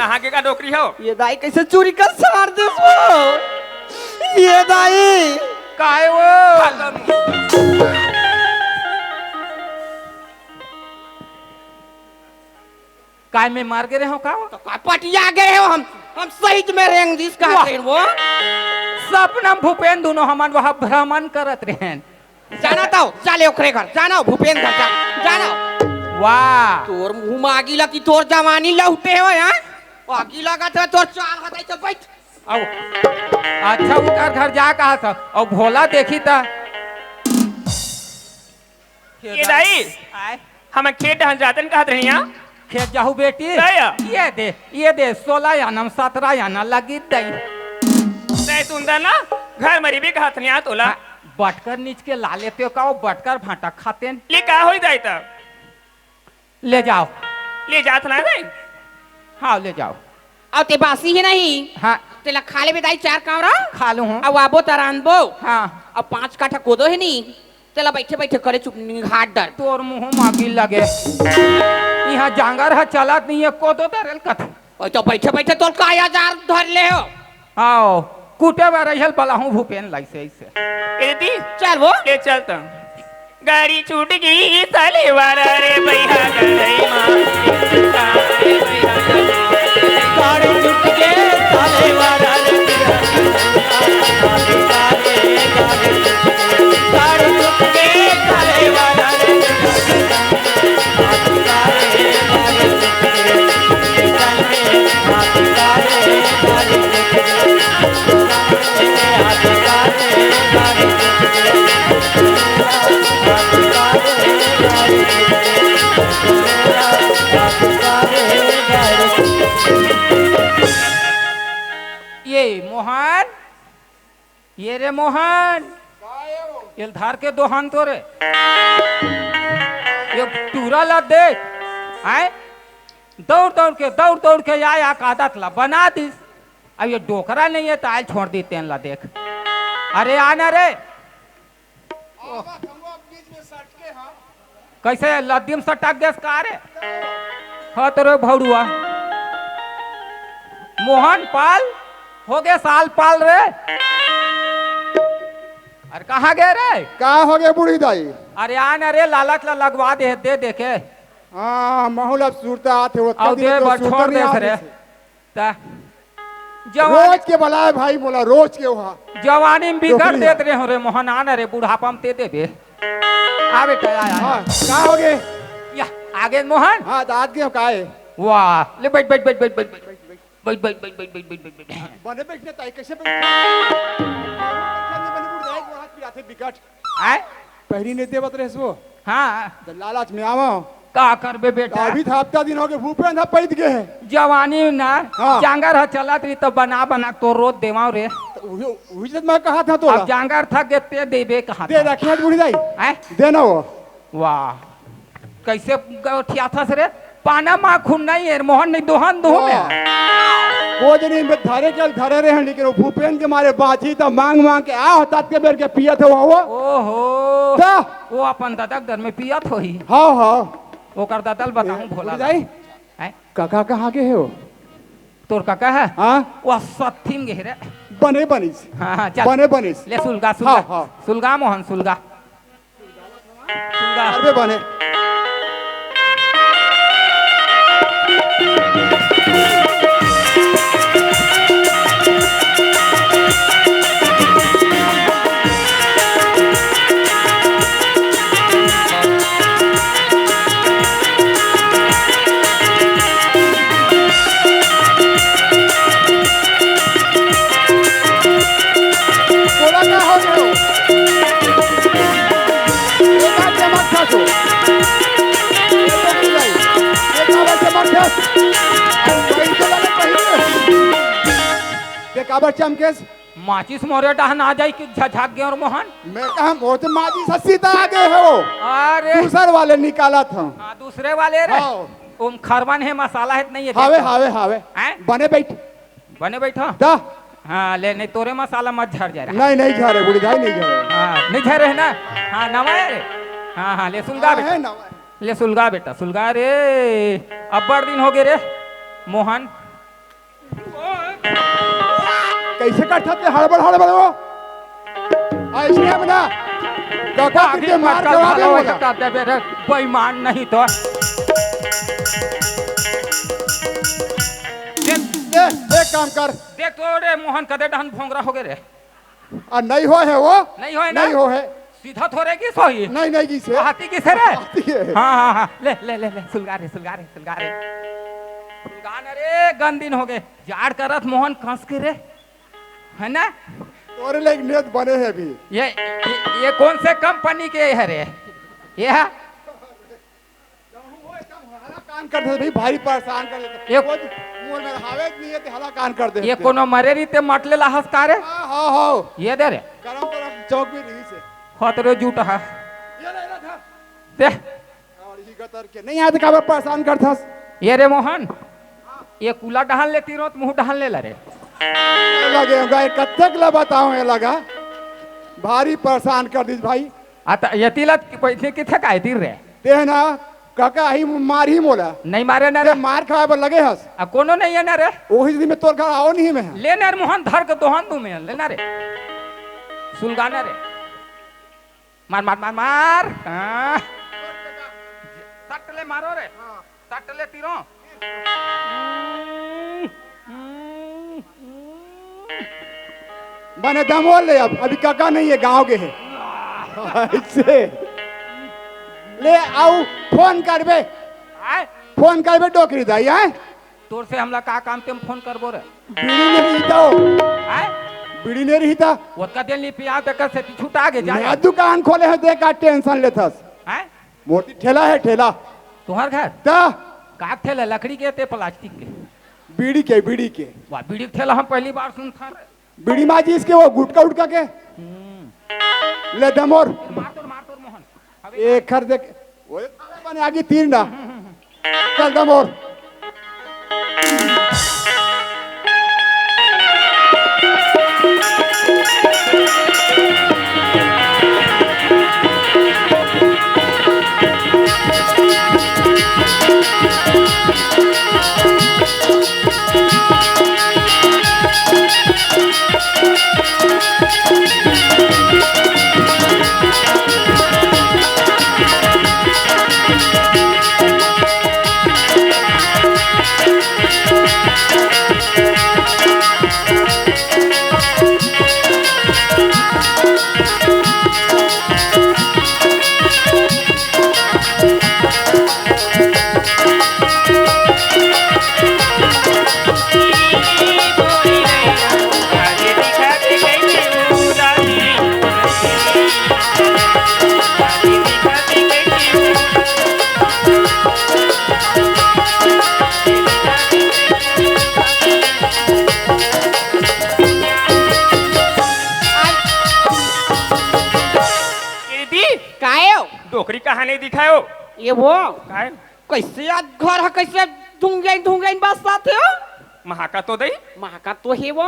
कहाँ के का नौकरी हो? ये दाई कैसे चोरी कर सार दे ये दाई काय वो काय में मार गए हो का तो का पटिया गए हो हम सही में रेंग दिस का वाह। रहे वो सपना भूपेन दोनों हमार वहाँ भ्रमण करत रहे जाना तो चले ओकरे घर जाना भूपेन घर जाना वाह तोर मुंह में आगी लगी तोर जवानी लौटे हो यार आगी लगा तो तोर चाल हटाई तो बैठ अब अच्छा उनका घर जा कहा था और भोला देखी था ये दाई हम खेत हन जातन कहत रही यहाँ खेत जाहू बेटी दया। ये दे 16 यानम 17 याना लगी दई नहीं सुंदर ना घर मरी भी कहत रही यहाँ तोला बटकर नीच के ला लेते हो का बटकर भाटा खाते हैं। ले का हो जाए तब ले जाओ ले जात ना दाई हाँ ले जाओ अब ते बासी ही नहीं हाँ तेला खाले बेदाई चार कावरा खा लू हूँ अब आबो तरानबो हाँ अब 5 काठा कोदो है नहीं तेला बैठे बैठे करे चुप घाट डर तोर मुँह मागी लगे यहाँ जांगर है चलत नहीं है कोदो दरल कथ और तो बैठे बैठे तो काया जार धर ले हो आओ कूटे में रहल पला हूँ भूपेन लाइसे ऐसे ये दी चल वो ले चलता गाड़ी छूट गई साले वाला रे भैया गई माँ गाड़ी छूट के साले वाला रे गाड़ी छूट के साले वाला रे ये मोहन ये रे मोहन ये धार के दोहान तो रे ये टूरा ला देख आए दौड़ दौड़ के आया आदत ला बना दी अब ये डोकरा नहीं है तो आज छोड़ दी तेन ला देख अरे आना रे कैसे लद्दीम सटक देस का रे हाँ तो रे भौड़ुआ मोहन पाल हो गए साल पाल रे अरे कहाँ गए रे का हो गया बूढ़ी दाई अरे आना रे लालच ला लगवा दे देखे हाँ महूल अब सूरता आते हो और दे बड़ छोड़ दे रे ता रोज के बुलाए भाई बोला रोज के वहाँ जवानी में बिगड़ डोकरी देत रहे हो रे मोहन आना रे बुढ़ापा में दे बे आ बेटा आया हाँ का हो गए या आगे मोहन हाँ दाद के का है वाह ले बैठ बैठ बैठ बैठ बैठ बैठ बैठ बैठ बैठ बैठ बैठ बैठ बैठ बने बैठने ताई कैसे बैठ बिकट आए पहली ने देवत रहे सो हाँ लालच में आवो का करबे बेटा अभी था हफ्ता दिन हो गए भूपेन था पैद गए है जवानी ना हाँ। जांगर ह चलत रही तो बना बना तो रोज देवाओ रे वही जब मैं कहा था तो अब जांगर थक गए ते देबे कहा दे रखे बूढ़ी दाई आए देना वो वाह कैसे ठिया था रे पाना माँ खून नहीं है मोहन नहीं दोहन दो में वो जनी में धारे चल धारे रहे हैं लेकिन वो भूपेन के मारे बाजी तो मांग मांग के आ होता के बेर के पिया थे वो ओहो ता वो अपन दादा दर में पियत हो ही हाँ हाँ ओकर दादल बताऊं भोला बूढ़ी दाई हैं काका कहाँ के हो तोर काका है हाँ वो सत्थिम गे रे बने बनिस हाँ चल बने बनिस ले सुलगा हाँ, सुलगा हाँ। सुलगा मोहन सुलगा सुलगा अरे बने बोला क्या हो गया हो? एक आध जमात था तो। ये तो नहीं गई। एक आध जमात था। वही तो लगे पहले। देख आबर चमकेस माचिस मोरे डहन आ जाई कि झझक गए और मोहन मैं कहा वो तो माजी सस्सी तो आगे है वो अरे दूसर वाले निकाला था हाँ दूसरे वाले रे हाँ। उम खरवन है मसाला है नहीं है हावे हावे हावे हैं? बने बैठ बने बैठा दा हाँ ले नहीं तोरे मसाला मत झड़ जा रहा नहीं नहीं झरे बुढ़ी भाई नहीं झरे हाँ नहीं झरे है ना हाँ नवाया रे हाँ हाँ ले सुलगा हाँ, बेटा है ना ले सुलगा बेटा सुलगा रे अब बड़ दिन हो गए रे मोहन कैसे कटते हड़बड़ हड़बड़ हो ऐसे में ना काका आगे के मार मटका करवावे भालो होला। सकता दे बेरे बेईमान नहीं तो एक काम कर देख तो रे मोहन कदे डहन भोंगरा हो गए रे नहीं हो है वो नहीं होए ना नहीं हो है सीधा थोड़े की सोई नहीं की से हाथी की से रे हाथी है। हाँ ले ले ले ले सुलगारे सुलगान रे गन दिन हो गए जाड़ करत मोहन कस के रे है ना तोरे लिए एक नेत बने है अभी ये कौन से कंपनी के है रे ये है हला कान कर दे भाई भारी परेशान कर देते ये- मुंह में हावे नहीं है ते हला कान कर दे ये कोनो मरे रीते मटले लाहस का रे हाँ ये दे रे करम तरफ चौक भी नहीं से खतरे जूट है ये ले रहा दे और ही गतर के नहीं आते का परेशान करथस ये रे मोहन ये कूला डहाल लेती रो मुंह डहाल ले ला रे लगे गाय कत्तक ला बताऊं ये लगा भारी परेशान कर दी भाई आता ये तिलत पैसे किथे काय तीर रे ते ना काका ही मार ही मोला नहीं मारे ना अरे रे मार खाए पर लगे हस आ कोनो नहीं है ना रे ओही दिन में तोर घर आओ नहीं में ले ना रे मोहन धर के दोहन तू में ले ना रे सुलगाना रे मार मार मार मार हाँ। तट ले मारो रे तट ले तीरों मैंने दमोल ले अब अभी काका नहीं है गांव के है ऐसे ले आओ फोन करबे आए फोन करबे डोकरी दाई आए तोर से हमला का काम तेम फोन करबो रे बीड़ी ने रहीता हो आए बीड़ी ने रहीता ओतका दिन ली पिया तक से छूटा के जा नया दुकान खोले है देख का टेंशन लेथस आए मोटी ठेला है ठेला तुम्हार घर ता का ठेला लकड़ी के ते प्लास्टिक के बीड़ी के वाह बीड़ी के ठेला हम पहली बार सुनता रे बीड़ी माजी इसके वो गुटका उटका के ले दमोर मार तोर मोहन एक खर देख ओए बने आगे तीन ना चल दमोर डोकरी कहाँ नहीं दिखायो ये वो काय कैसे आज घर है कैसे ढूंढे बसता थे महाका तो दई महाका तो है वो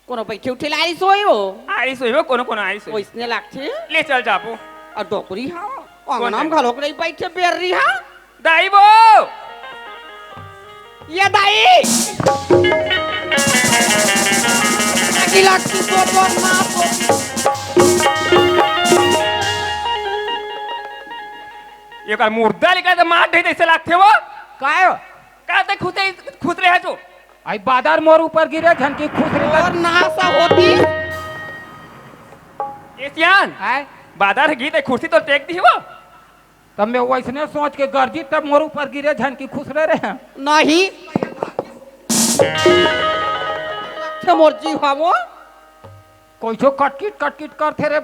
कोनो बैठे उठे लाई सोई हो आई सोइबो कोनो कोनो आई सोइ वैसने लागते ले चल जापो और डोकरी हाँ कौन अंगनाम है? घलोक नहीं बैठे बेर रही हाँ दाई बो ये दाई लगी लगती तो ना ये का मुर्दा लिखा तो मार दे जैसे लागते वो काय का ते खुद रहे जो आई बादर मोर ऊपर गिरे झनकी खुश रे और नासा होती एशियन आए बादर गीत है कुर्सी तो टेक दी वो तब मैं वैसने सोच के गर्जी तब मोर ऊपर गिरे झनकी खुश रहे नहीं मोर्जी हवो कोइछो कटकिट करथे रे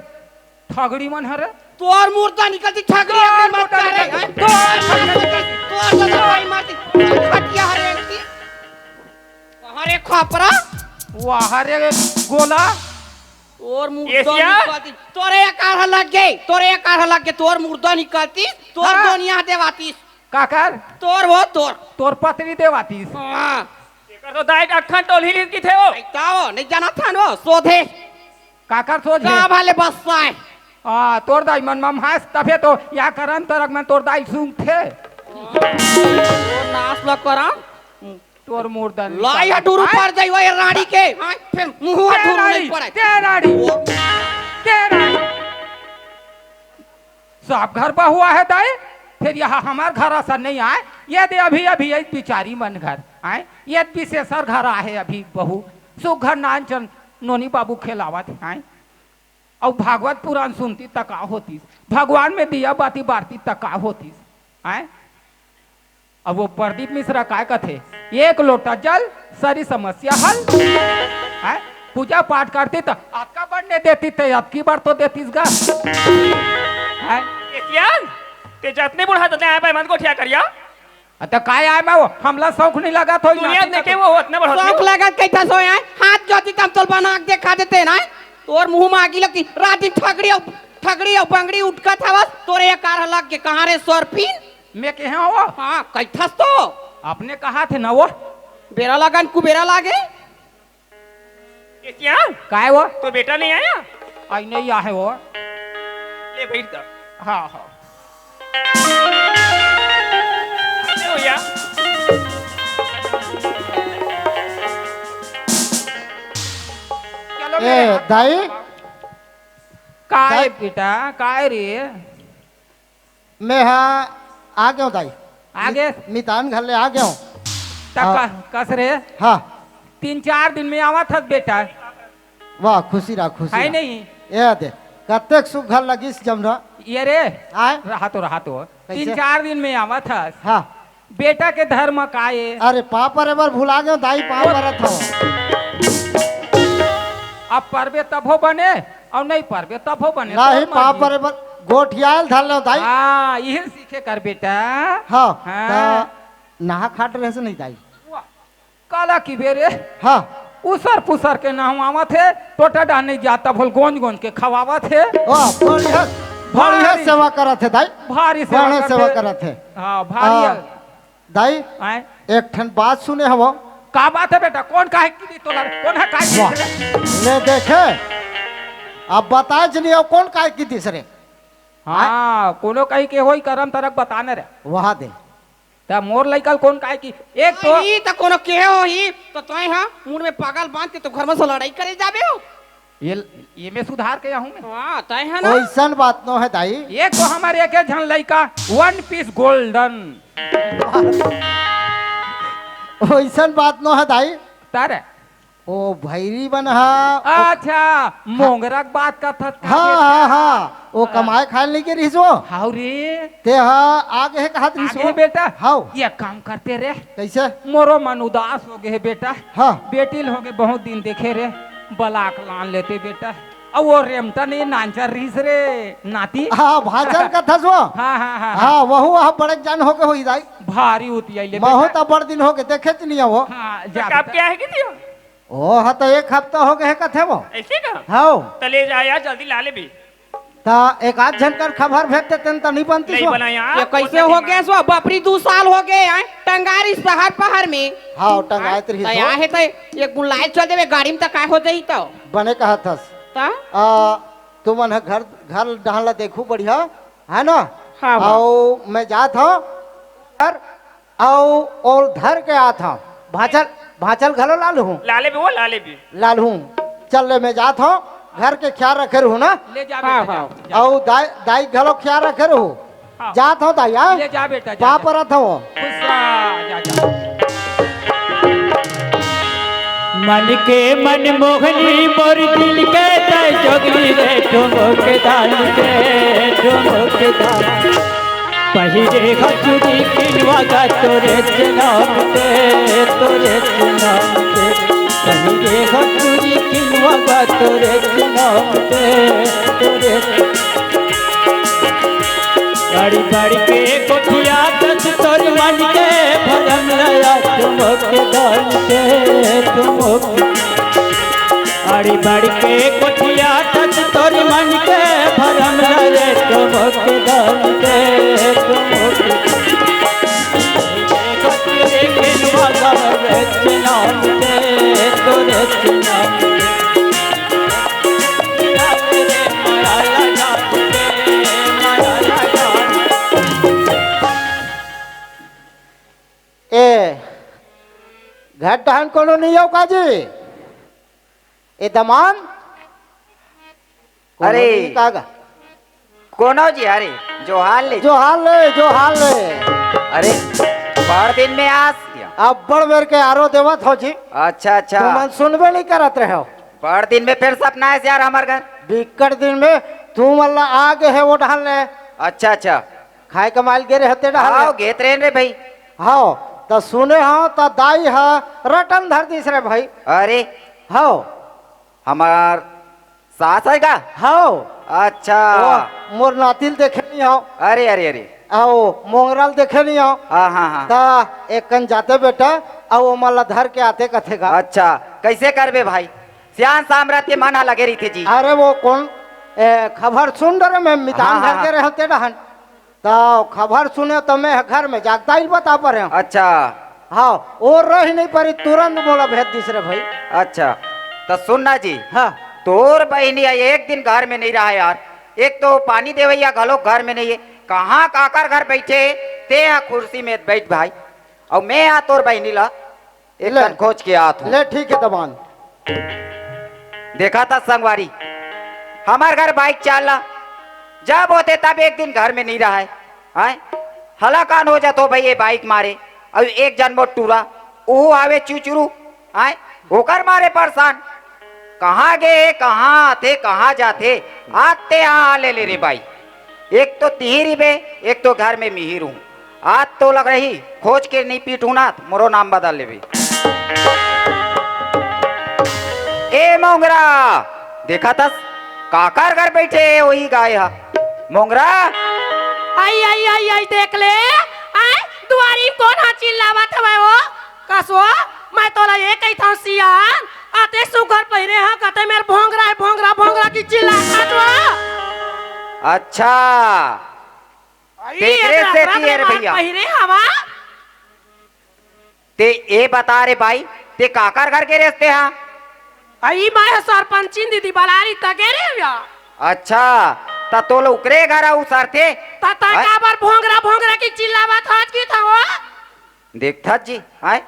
ठगड़ी मन हरे तोर मुर्दा निकलती ठगरी अपने मत करे तोर दवाई मारती खटिया हरेंती हरे खापरा वाह रे गोला तोर मुर्दा एशिया? निकलती तोरे कार लग गए तोर मुर्दा निकलती तोर हाँ। दुनिया देवाती काकर तोर वो तोर तोर पत्नी देवातीस हां कर तो दाई अखन टोल ही की थे वो ऐताओ नहीं जाना था नो सोधे काकर सोच का भाले बसता है तोर दाई मन मम हास तबे तो या करन तरक में तोर दाई सुंग थे तोर नाश ल करा तोर मुर्दन लाई हटूरू पर जाइयो ये रानी के हाँ, फिर मुंह हटूरू नहीं पड़े सब घर पर हुआ है दाई फिर यहाँ हमार घर ऐसा नहीं आए ये दे अभी अभी एक बिचारी मन घर आए ये विशेषर घर आए अभी बहू सुघर नाचन नोनी बाबू खेलावत आए और भागवत पुराण सुनती तका होती भगवान में दिया बाती बारती तका होती आए अब वो प्रदीप मिश्रा काय कथे एक लोटा जल सारी समस्या हल आए पूजा पाठ करती तो आपका बढ़ने देती थे आपकी बार तो देती गा आए ते जतने बुढ़ा ततने आए पाए मन को ठिया करिया तो काय आए मैं वो हमला शौक नहीं लगा तो दुनिया ने के वो उतने बढ़ा शौक लगा कैसा सोए आए हाथ जोती तम तोल बना के देखा देते ना तोर मुंह में आगी लगती रात ठगड़ी और बंगड़ी उठका था बस तोरे ये कार लग के कहां रे सोरपीन मैं कहे वो हाँ कैथस तो आपने कहा थे ना वो बेरा लगन कुबेरा लागे क्या काय वो तो बेटा नहीं आया आई नहीं आ है वो ले बैठ जा हाँ हाँ भैया चलो ए दाई काय दाई- बेटा काय रे मैं हाँ आ गया हूँ दाई आगे मितान घर ले आ गया हूँ तक कस रे हाँ 3-4 दिन में आवा था बेटा वाह खुशी रहा खुशी है रहा। नहीं ये दे कतेक सुख घर लगिस जमना ये रे आए रहा तो कैसे? 3-4 दिन में आवा था हाँ बेटा के धर्म काये अरे पापा रे बार भुला गया दाई पापा रहा था अब परबे तब हो बने और नहीं परबे तब हो बने नहीं तो पापा मर्जी। रे बार गोठियाल धर लो दाई हाँ यही सीखे कर बेटा हाँ हाँ। तो नहा खाट रहे से नहीं दाई काला की बेरे हाँ उसर पुसर के नहवावा थे टोटा डाल नहीं जाता भूल गोंज गोंज के खवावा थे वाह बढ़िया बढ़िया भारी। सेवा करा थे दाई भारी बढ़िया सेवा करा थे हाँ भारी हाँ, दाई आए एक ठन बात सुने हवो का बात है बेटा कौन काहे की दी तोला कौन है काहे वाह की दी? ले देखे अब बताए जनी अब कौन काय की तीसरे हाँ कोनो कही के होई करम तरक बताने रे वहा दे ता मोर लइकल कौन काहे की एक तो ई तो कोनो के हो ही तो तोय हां मुंह में पागल बांध के तो घर में से लड़ाई करे जाबे हो ये में सुधार के हूं मैं हां तय है ना ओइसन बात न है दाई एक तो हमारे एक झन लइका 1 पीस गोल्डन ओइसन बात न है दाई तारे ओ भैरी बन हा अच्छा मोंगरक बात का था हाँ हाँ हाँ वो कमाए खाए नहीं के रिसो हाउ रे ते हा आगे है कहा आगे रिसो बेटा हाउ ये काम करते रे कैसे मोरो मन उदास हो गए बेटा हाँ बेटिल हो गए बहुत दिन देखे रे बलाक लान लेते बेटा अब वो रेमटा नहीं नांचर रिस रे नाती हाँ भाजन का थसो हाँ हाँ हाँ हाँ वहु वहाँ बड़े जान होके होई दाई भारी होती है ले महु तो बड़ दिन होके देखे च नहीं वो हाँ जा कब बेटा। क्या है कि दियो ओ हाँ तो एक हफ्ता हो गए है कथे वो ऐसे का हाँ तले जाया जल्दी ला ले भी ता एक आध जन कर खबर भेजते तेन तो नहीं बनती नहीं सो बनाया ये कैसे हो गए सो बापरी 2 साल हो गए हैं टंगारी शहर पहाड़ में हाँ टंगाए रही तया है तो एक गुलाय चल देवे गाड़ी में तो काय हो जाई तो बने कहा थस ता तुम मन घर घर डाल देखू बढ़िया है ना हाँ, आओ मैं जात हूँ घर आओ और धर के आत हूँ भाचल भाचल घलो लाल हूँ लाले भी वो लाले भी लाल हूँ चल ले मैं जात हूँ घर के ख्याल रखे रहूँ ना ले जा हाँ, बेटा हाँ। जा, और दाई दाई घलो ख्याल रखे रहूँ हाँ। जात हूँ दाई हाँ ले जा बेटा जा, पा जा। पर हूँ खुश रह, जा जा मन के मन मोहनी मोर दिल के तय जोगनी रे ठुमक दाल के ठुमक दाल पहिरे खचुरी किनवा का तोरे नाम के तोरे नाम के पहिरे खचुरी किनवा का तोरे नाम के तोरे गाड़ी बाड़ी के कोठिया दस तोर मन के भरम लया ठुमक दाल के ठुमक आड़ी बाड़ी के कोठिया तक तोर मन के भरम रे तुमक दान के तुमक कोठिया के नवाजा रे नाम के तोरे नाम के माया लगा के माया लगा। ए घर डहन कोनो नहीं हो काजी ए दमान कोनो अरे। नहीं कागा कोनो जी अरे जो हाल ले जो हाल ले अरे बार दिन में आज या? अब बड़ मेर के आरो देवत हो जी अच्छा अच्छा तुम सुनबे नहीं करत रहे हो बार दिन में फिर सपना है यार हमारे घर। बिकट दिन में तू मल्ला आगे है वो डहन ले अच्छा अच्छा खाए कमाल गे रहते डहन हाँ घेत रहे रे भाई। हाँ तो सुने हाँ तो दाई है रटन धर दिस रे भाई अरे हाँ हमार सास है का। हाँ अच्छा मोर नातिल देखे नहीं हो अरे अरे अरे आओ मोंगराल देखे नहीं हो हाँ हाँ हाँ ता एक कन जाते बेटा आओ मल्ला धर के आते कथेगा अच्छा कैसे करबे भाई सियान साम्राज्य के माना लगे रही थी जी। अरे वो कौन खबर सुन रहे मैं मितान हाँ, घर हाँ, के रहते रहन तो खबर सुने तो मैं घर में जागता ही बता पा रहे हूँ अच्छा हाँ वो रह नहीं पारी तुरंत बोला भेज दिस रे भाई अच्छा तो सुनना जी हाँ तोर बहनी है एक दिन घर में नहीं रहा यार। एक तो पानी देवैया घलो घर में नहीं है कहाँ काकर घर बैठे ते यहाँ कुर्सी में बैठ भाई और मैं यहाँ तोर बहनी ला एक ले। दिन खोज के आत हूँ। ले ठीक है दबान देखा था संगवारी हमार घर बाइक चाला जब होते तब एक दिन घर में नहीं रहा है आए हलाकान हो जातो भाई ये बाइक मारे अब एक जन मोट टूरा वो आवे चुचुरू आए होकर मारे परेशान कहाँ गए कहाँ आते कहाँ जाते आते यहाँ ले ले रे भाई। एक तो तिहिरी बे एक तो घर में मिहिर हूँ आज तो लग रही खोज के नहीं पीटू ना मोरो नाम बदल ले भी। ए मोंगरा देखा था काकर घर बैठे वही गाय हा मोंगरा आई आई आई आई देख ले आई दुआरी कौन हा चिल्लावत हवे हो कसो मैं तोला ये कही था सियान आते सुगर पहिरे हा कहते मेरे भोंगरा है भोंगरा भोंगरा की चिल्लाता तो अच्छा देख रे से थी रे भैया पहिरे हवा ते ए बता रे भाई ते काकर घर के रेस्ते हा। आई मैं सरपंची दीदी बलारी तके रे या अच्छा ता तो लो उकरे घर आऊ सर थे तता का बार भोंगरा भोंगरा की चिल्लावत हाथ की था वो देखता जी आए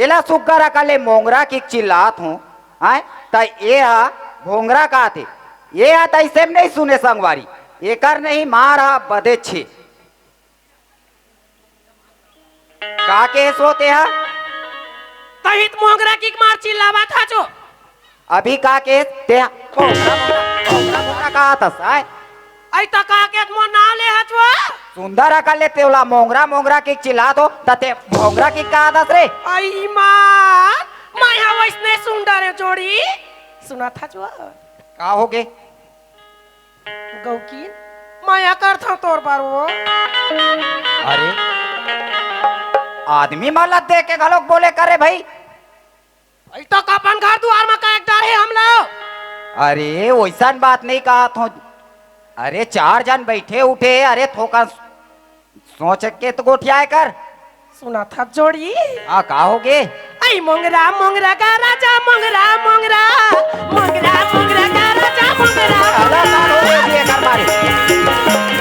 एला सुग्गा रखले मोंगरा की चिल्लात हूँ आए ता ये हा भोंगरा का थे ये आता इसे नहीं सुने संगवारी ये कर नहीं मारा बदे छे का के सोते हा तहित मोंगरा की मार चिल्लावत था जो अभी का के ते भोंगरा का आतस आए आई तका के मो नाम ले हचवा सुंदर अकल ले तेवला मोंगरा मोंगरा की चिल्ला दो तते भोंगरा की का आदत रे आई मां माया वैसने सुंदर है जोड़ी सुना था जो का हो गे गौकी माया कर था तोर बार वो अरे आदमी मलत दे के गलोक बोले करे भाई आई तो अपन घर द्वार में का एक डर है हम लोग अरे वैसा बात नहीं कहा तो अरे चार जन बैठे उठे अरे थोका सोच के तो गोठिया कर सुना था जोड़ी आ का हो गे आई मोंगरा मोंगरा का राजा मोंगरा मोंगरा मोंगरा मोंगरा का राजा मोंगरा अला साल हो गए ये कर मारे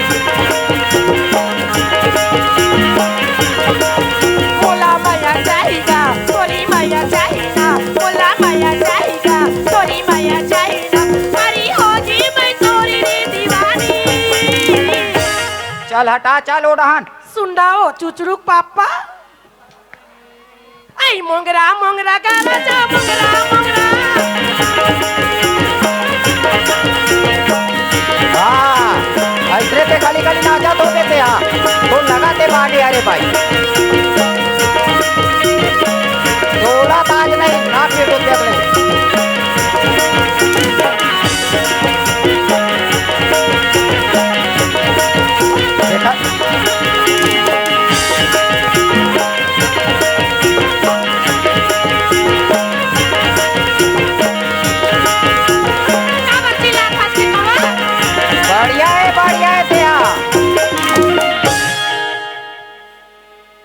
बोला माया चाहिएगा तोरी माया चाहिएगा बोला माया चाहिएगा तोरी माया चाहिएगा हरी होगी मैं तोरी री दीवानी चल हटा चल ओढ़ान सुंडाओ चुचरुक पापा आई मोंगरा मोंगरा का राजा मोंगरा मोंगरा हाँ ऐसे पे खाली खाली नाचा तो देते हाँ तो लगाते बागे अरे भाई थोड़ा ताज नहीं ना फिर तो अपने देखा का बच्ची ला खाते खावा बढ़िया है ते यहाँ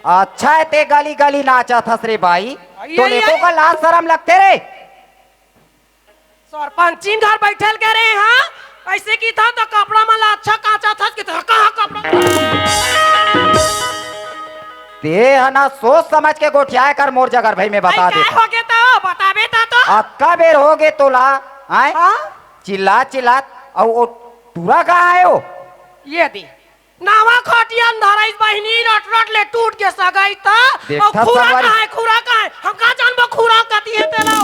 अच्छा है ते गली गली नाचा थस रे भाई तो देखो का लाज शर्म लगते रे सरपंची घर बैठल के रहे हाँ ऐसे की था तो कपड़ा माला अच्छा काचा था कि कहाँ कपड़ा ते है ना सोच समझ के गोठिया कर मोर जगर भाई मैं बता आई क्या देता हो गया तो बताबे तो अक्का बेर हो गए तोला आए हाँ चिल्ला चिल्लात और वो टूरा कहाँ है हो ये दी नावा खटियन धराइस बहिनी रट रट ले टूट के सगाई त देखा और खुरा सवारी। कहाँ है हम का जानबो खुरा कती है तेलो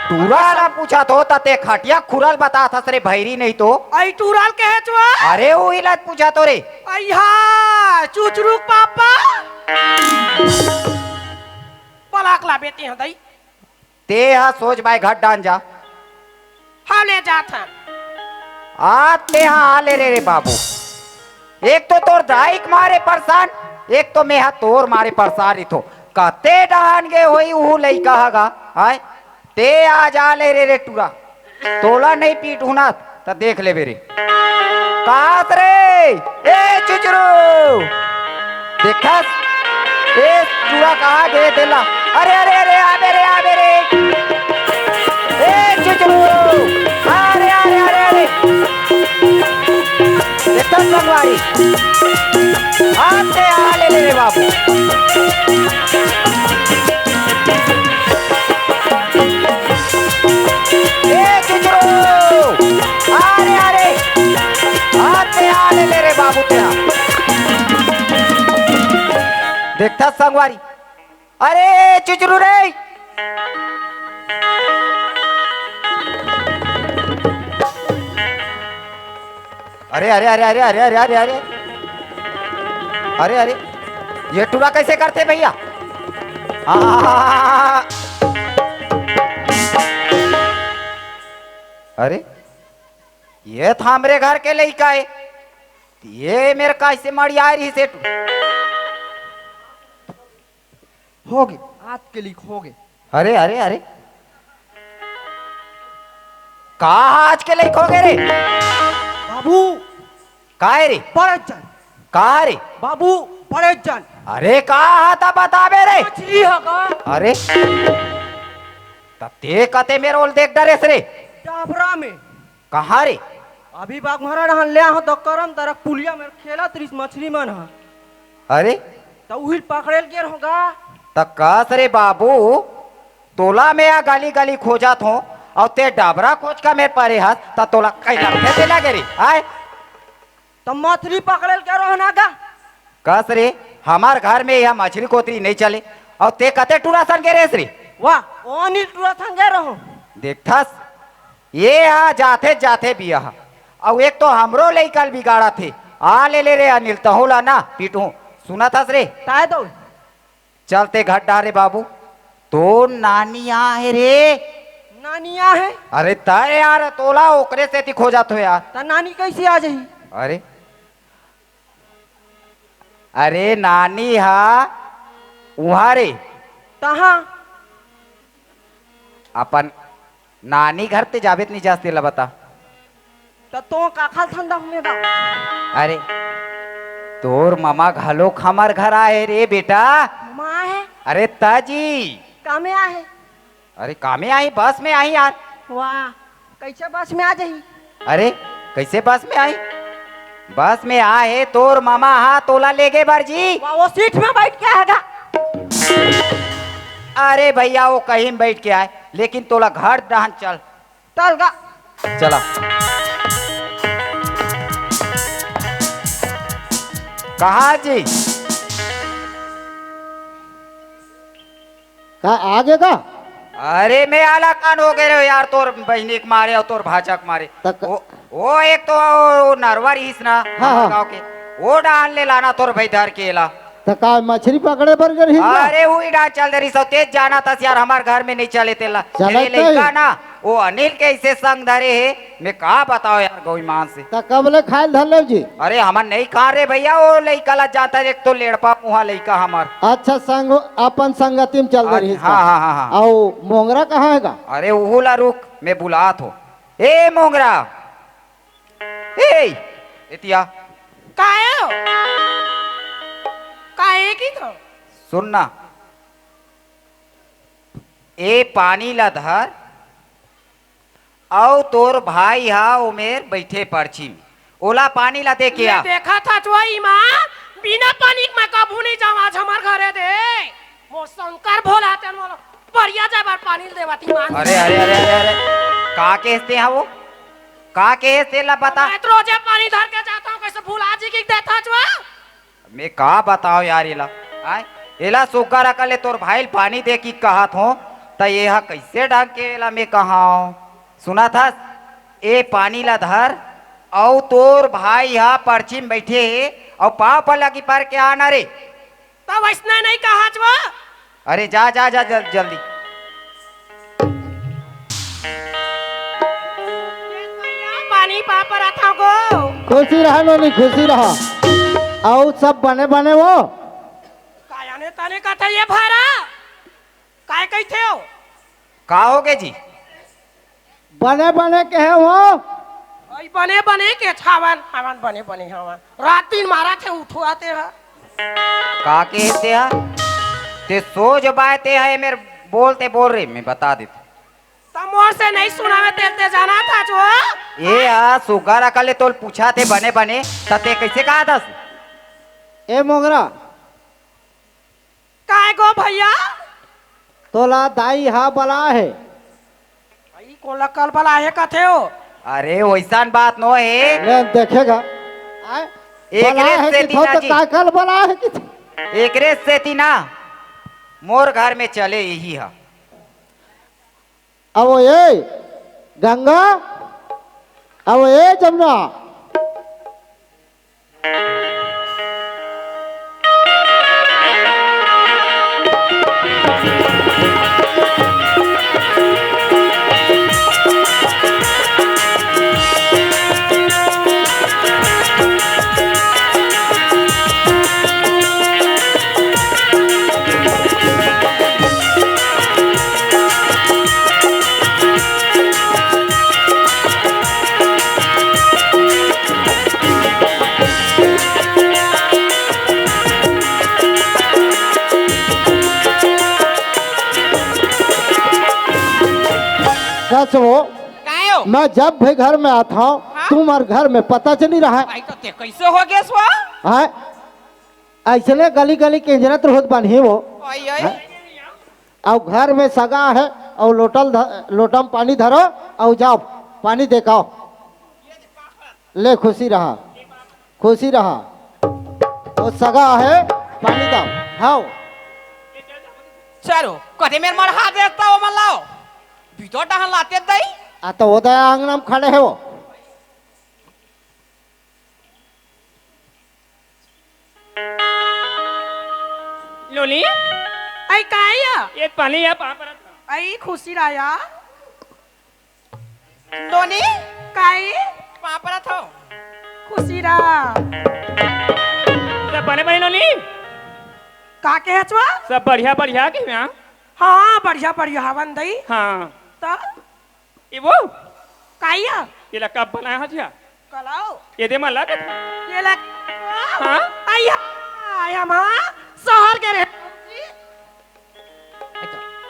टूरा ना पूछा तो तते खटिया खुरल बता था सरे भैरी नहीं तो आई टूरल के है चुआ अरे वो इलाज पूछा तो रे आई हा चुचरू पापा पलाक ला बेटी है दई ते हा सोच भाई घट डान जा हाँ ले जात है आते हाँ ले रे बाबू एक तो तोर दाइक मारे परेशान एक तो मैं तोर मारे परेशान ही थो कते डान गे होई ऊ लइका हगा हाय ते आ जा ले रे टूरा तोला नहीं पीट हुना तो देख ले बेरे कास रे ए चुचरू देखस ए टूरा कहाँ गए देला अरे अरे अरे आ बेरे ए चुचरू अरे अरे अरे अरे देखा संगवारी आते आ ले रे बाबू ए चुचरू अरे अरे आते आ ले रे बाबू तेरा देखता संगवारी अरे चुचरू रे अरे अरे अरे अरे अरे अरे अरे अरे अरे अरे ये टूरा कैसे करते भैया अरे ये था मेरे घर के लड़का है ये मेरे कैसे मड़ी आ रही से हो गए आज के लिए हो गए अरे अरे अरे कहा आज के लड़को गए रे बाबू काहे रे बड़े जन कहा रे बाबू बड़े जन अरे कहा था बताबे रे मछली होगा अरे तब ते कते मेरे ओल देख डरे रे डाबरा में कहा रे अभी बाग मारा रहन ले हो तो करम तरह पुलिया में खेला त्रिस मछली मन हा अरे तो उहिल पकड़ेल गेर होगा तब कस रे बाबू तोला में आ गाली गाली खोजत हो और ते डाबरा खोज का मेरे परे हाथ तब तोला कहीं लड़के से लगे रे आए तो मछली पकड़ेल के रहना गा कस रे हमार घर में यह मछली कोतरी नहीं चले और ते कते टूरा सन गे रे वाह ओनी टूरा संगे रहो देखथस ये आ जाते जाते बिया और एक तो हमरो लइकल बिगाड़ा थे आ ले रे अनिल तहुला ना पीटू सुना था रे ताए दो चलते घट डारे बाबू तो नानी है रे नानिया है अरे तय यार तोला ओकरे से ती खोजत हो यार तो नानी कैसे आ जाही अरे अरे नानी हा उहा रे तहाँ अपन नानी घर ते जावेत नहीं जास्ते ला बता तो काखा ठंडा में बा अरे तोर मामा घलो खमर घर आए रे बेटा माँ है अरे ताजी कामे आ है अरे कामे आई बस में आई यार वाह कैसे बस में आ जाही अरे कैसे बस में आई बस में आए तोर मामा हा तोला ले गए बारजी वाह वो सीट में बैठ के आएगा अरे भैया वो कहीं में बैठ के आए लेकिन तोला घर डहन चल चल गा चला कहा जी का आगे का अरे मैं आला कान हो गए रे यार तोर बहनी के मारे और तोर भाचा के मारे तक- वो एक तो वो नरवर हिस ना हाँ। गाँव के वो डाल ले लाना तोर भाई धर के ला तो का मछली पकड़े पर गई अरे वो डाल चल दे रही सो तेज जाना था यार हमारे घर में नहीं चले तेला चलत तेरे लड़का नहीं। ना वो अनिल के ऐसे संग धरे है मैं कहा बताओ यार गौ मान से तो कब ले खाए धर ले जी अरे हमार नहीं खा रे भैया वो लड़का ला जाता है, एक तो लेड़पा मुहा लड़का हमार अच्छा संग अपन संगति में चल रही हाँ हाँ हाँ हाँ और मोंगरा कहाँ है का अरे वो ला रुक मैं बुलात हो ए मोंगरा ए इतिया काहे हो काहे की तो सुनना ए पानी ला धर औ तोर भाई हा उमेर बैठे पर्ची में ओला पानी ला दे के आ मैं देखा था चुआई माँ बिना पानी में कबू नहीं जाऊं आवत ही मान अरे अरे अरे अरे अरे का कहते हैं वो का कहते ला बता मैं तो रोजे पानी धर के जाता हूँ कैसे भूला जी की देता छुआ मैं का बताओ यार इला आय इला सुग्गा रखले तोर भाई पानी दे की कहत हो त ये कैसे ढंग के इला मैं कहा सुना था ए पानी ला धर औ तोर भाई यहाँ पर्ची में बैठे है और पाँव पर लगी पर के आना रे तब ऐसने नहीं कहा छुआ अरे जा जा जा जल्दी पानी पापर आता को खुशी रहा नोनी खुशी रहा और सब बने बने वो काया ने ताने का था ये भारा काय कही थे हो का होगे जी बने बने के है वो आई बने बने के छावन हवन बने बने हवन रात दिन मारा थे उठवाते हैं का कहते हैं ते सोच बाते है मेरे बोलते बोल रहे मैं बता देता तब मोर से नहीं सुना में तेलते जाना था जो ये सुगा रखले तो पूछा थे बने बने तते कैसे कहा था ए मोगरा काय गो भैया तोला दाई हा बला है आई को लकल बला है कथे हो अरे वैसा बात नो है ले देखेगा आय एक बला रेस है से कि तीना तो जी। काकल बला है कि एक रेस से थी ना मोर घर में चले यही है अब ये गंगा अब ये जमुना सच वो काय हो मैं जब भी घर में आता हूँ हाँ? तुम्हारे घर में पता चल नहीं रहा है भाई तो ते कैसे हो गए स्वा हाँ? ऐसने गली गली के हिजरत रोज बनी वो आई आई हाँ? और घर में सगा है और लोटम पानी धरो और जाओ पानी देखाओ ले खुशी रहा वो सगा है पानी दाओ हाँ चलो कथे मेरे मर हाथ देता हो मन लाओ भीतर डहन लाते दई आ तो वो दया आंगना में खड़े है वो लोली आई काया ये पानी या पाप रहा आई खुशी राया दोनी काय पापरा थो खुशी रा सब बने बने लोली का के हचवा सब बढ़िया बढ़िया के यहाँ हाँ बढ़िया बढ़िया हवन दई हाँ तो ये वो काया ये लका बनाया है जिया कलाओ ये दे मला के ये लग हाँ आया आया माँ शहर के रहे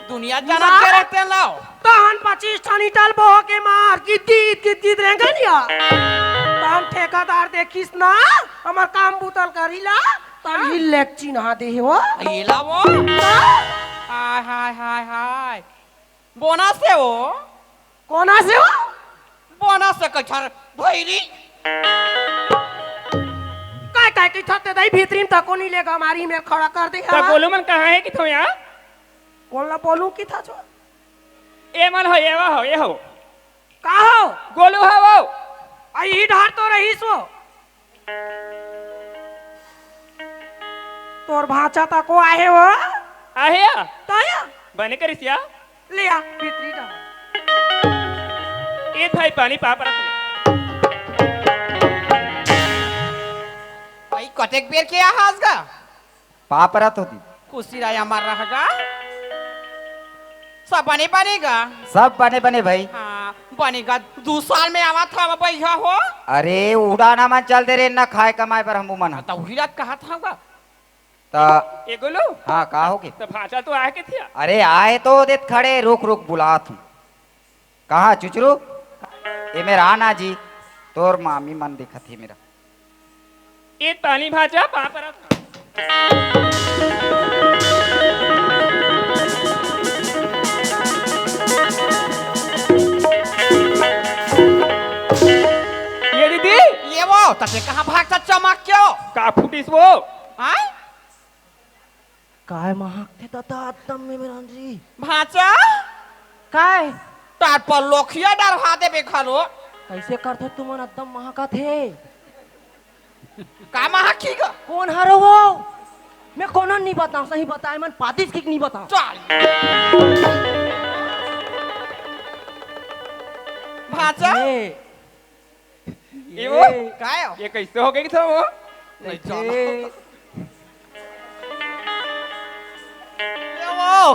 दुनिया जानत के रहते हैं लाओ तहन 25 ठनी टल बो के मार कित रहेंगे निया तहन ठेकेदार देखिस ना हमर काम बुतल करीला तब ही लेक चिन्हा दे हो ये लाओ हाय हाय हाय हाय बोनस से वो कोना से हो बोनस से कछर भैरी काय की थते दई भीतरीम तको नहीं लेगा हमारी में खड़ा कर दे तो गोलू मन कहाँ है कि तो यहाँ कौन ला बोलूं की था जो ये मन हो ये हो ये हो का हो गोलू है वो आई ढार तो रही सो तोर भाचा तको आए हो आहे ताया बने करिस या ले आ भीतरी ढार ये भाई पानी पाप रहा भाई कटेक बेर के आहाज का पापरत होती खुशी राया मार रहेगा सब बने बनेगा सब बने बने भाई हाँ बनेगा 2 साल में आवा था भैया हो अरे उड़ाना मन चल दे रे ना खाए कमाए पर हम मन तो हीरा कहा था तो ये गोलू हाँ का होगे तो भाषा तो आए के थिया अरे आए तो देत खड़े रुक रुक बुला तू कहा चुचरू ये मेरा आना जी तोर मामी मन देखा थी मेरा ये पानी भाषा पाप रहा से कहाँ भागता चमक क्यों का फुटिस वो आय काय महागते दादा आत्तम में मेरांजी भाचा काय तार पर लोखिया डरवा दे बेखलो कैसे करते तुम आत्तम महाका थे का महा की ग कौन हारो वो मैं कौन नहीं बताऊं सही बताए मन पातिस किक नहीं बताऊं चल भाचा ये वो काय हो ये कैसे हो गई था वो नहीं जाना ये वो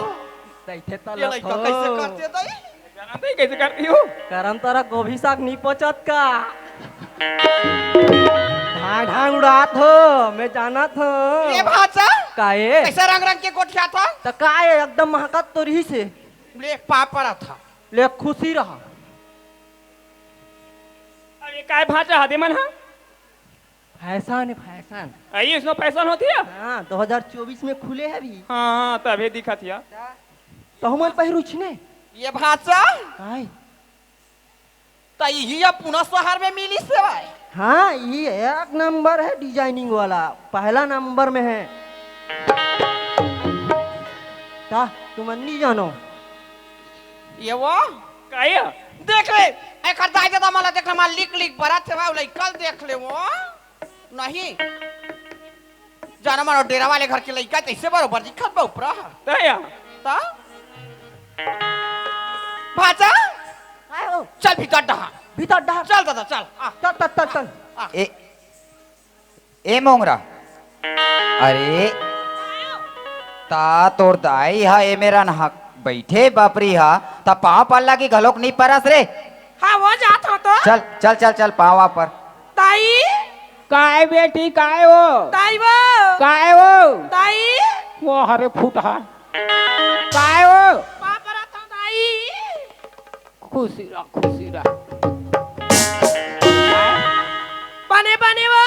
दैथे ये लड़का कैसे करते दई जानते ही कैसे करती हो करम तारा गोभी साग नहीं पचत का ढांग ढांग उड़ात हो मैं जाना था ये भाचा काए कैसे रंग रंग के कोठिया था तो काए एकदम महकत तो रही से ले पापड़ा था ले खुशी रहा अरे काय भाषा हादे मन हा फैशन है फैशन आई इसमें फैशन होती है हाँ 2024 में खुले है अभी हाँ तभी दिखा थिया तो हम पहिरुछ ने ये भाचा काए तो ये पुनः शहर में मिली सेवा हाँ ये एक नंबर है डिजाइनिंग वाला पहला नंबर में है ता तुम नहीं जानो ये वो काय देख ले एक दाई दादा मला देख ले मला लिक लिक बरात सेवा उलाई कल देख ले वो नहीं जाना मारो डेरा वाले घर के लइका तैसे बरोबर दिखत बा ऊपर तया ता भाचा काय हो चल भीतर डहा भीतर डहा चल दादा चल आ चल चल चल चल ए मोंगरा अरे ता तोर दाई हा ए मेरा ना बैठे बापरी हा ता पाँव पल्ला की घलोक नहीं परस रे हाँ वो जात हो तो चल चल चल चल पावा पर ताई काय बेटी काय हो ताई वो काय हो ताई वो हरे फूटा काय हो पापा रहता ताई खुशी रह बने बने वो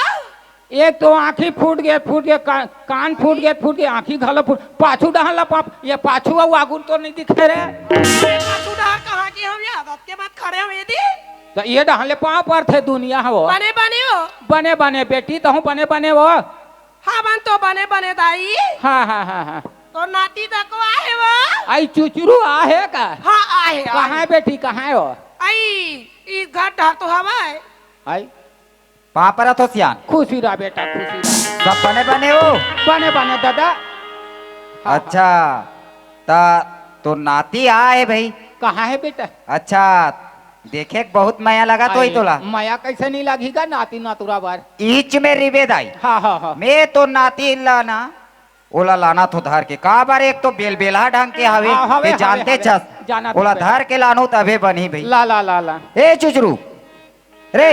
एक तो आँखी फूट गए कान फूट गए आँखी घाला फूट पाछू डहला पाप ये पाछू और आगुन तो नहीं दिखे रे सुधा कहाँ की हम ये आदत के बाद खड़े हुए यदि तो ये डहले पाँव पर थे दुनिया हो बने बने वो बने बने बेटी तो हूँ बने वो हाँ बन तो बने बने ताई हाँ तो नाती तक आए वो आई चुचरू आहे का हाँ आए कहाँ है बेटी कहाँ है हो आई इस घर ढाक तो हवा है आई पाँव पर तो सियान खुशी रहा बेटा खुशी रहा सब बने बने हो बने दादा अच्छा ता तो नाती आए भाई कहाँ है बेटा अच्छा देखे बहुत माया लगा तो ही तोला माया कैसे नहीं लगेगा नाती नातुरा बार ईच में रिवेद आई हाँ मैं तो नाती लाना ओला लाना तो धार के का बार एक तो बेलबेला ढंग के हवे हाँ, हवे, ये जानते हवे, छस जाना तो ओला हवे। धार के लानो तबे बनी भाई ला ए चुचरू रे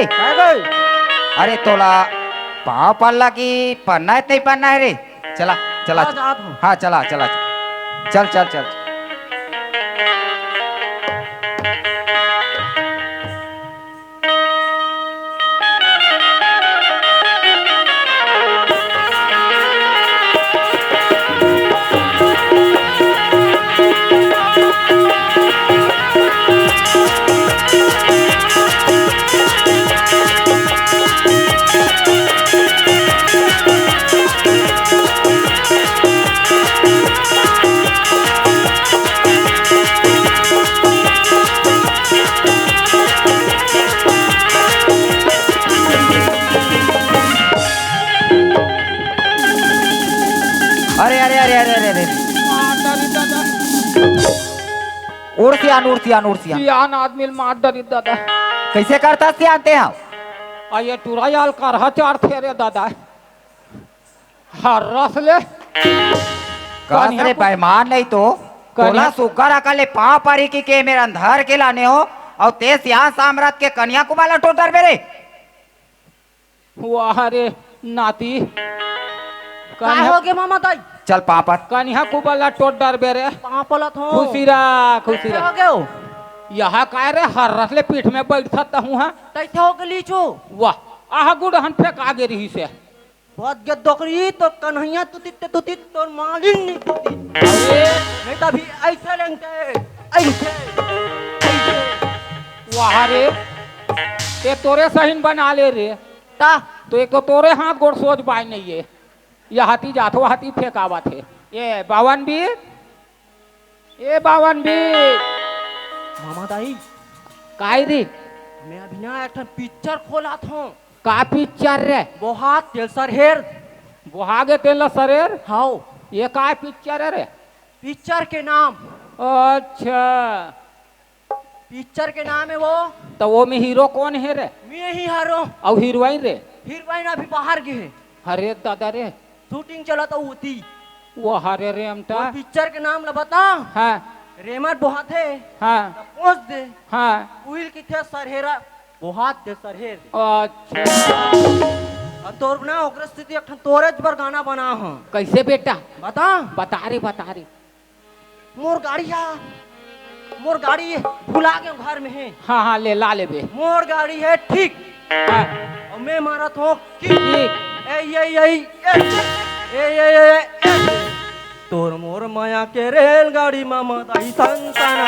अरे तोला पाँव पल्ला की पन्ना है नहीं पन्ना है रे चला चला हाँ, जात हूँ। हाँ चला चला चल चल चल अरे अरे अरे अरे अरे अरे उड़ सियान सियान आदमी मार डरी दादा कैसे करता सियानते हैं आ ये टुरायाल कर चार थे रे दादा हर रस ले कस रे पैमान नहीं तो कोला सुकर अकले पाँव पारी की मेरे अंधार के लाने हो और ते सियान साम्राज्य के कन्याकुमारी टोटर मेरे वाह रे नाती काय हो गए मामा ताई चल पापा कन्या कुबला टोट डर बेरे पापलत हो खुशी रहा हो गए हो यहाँ काय रे हर रसले पीठ में बैठ सकता हूँ हाँ तैथे हो के लीचो वाह आह गुड़ हन फेंक आगे रही से बहुत गद दोकरी तो कन्हैया तुतित तोर मालिन नहीं तुतित नहीं तभी ऐसे लेंगे ऐसे वाह रे ते तोरे सहीन बना ले रे ता तो एक तो तोरे हाथ गोड़ सोच बाई नहीं है, ये हाथी जातो हाथी फेंकावा थे। ये बावन बीर, ये बावन बीर मामा दाई काई री मैं अभी ना एक पिक्चर खोला था का पिक्चर रे बहुत तेल सर हेर बुहागे तेल सरेर हाउ ये का पिक्चर है रे? पिक्चर के नाम अच्छा पिक्चर के नाम है वो तो वो में हीरो कौन है रे? मैं ही हारो और हीरोइन रे? हीरोइन अभी बाहर गए अरे दादा रे शूटिंग चला था उती वो हरे रे हमटा पिक्चर के नाम ला बता हाँ रेमट बहुत है हाँ पहुंच दे हाँ उहिल की थे सरहेरा बहुत दे सरहेर अच्छा अब तोर ना ओकर स्थिति एक तोरे पर गाना बना हूं कैसे बेटा बता बता रे मोर गाड़ी भुला के घर में है हाँ हाँ ले ला ले बे मोर गाड़ी है ठीक हाँ, और मैं मारा तो ठीक तोर मोर माया के रेलगाड़ी मामा दाई संताना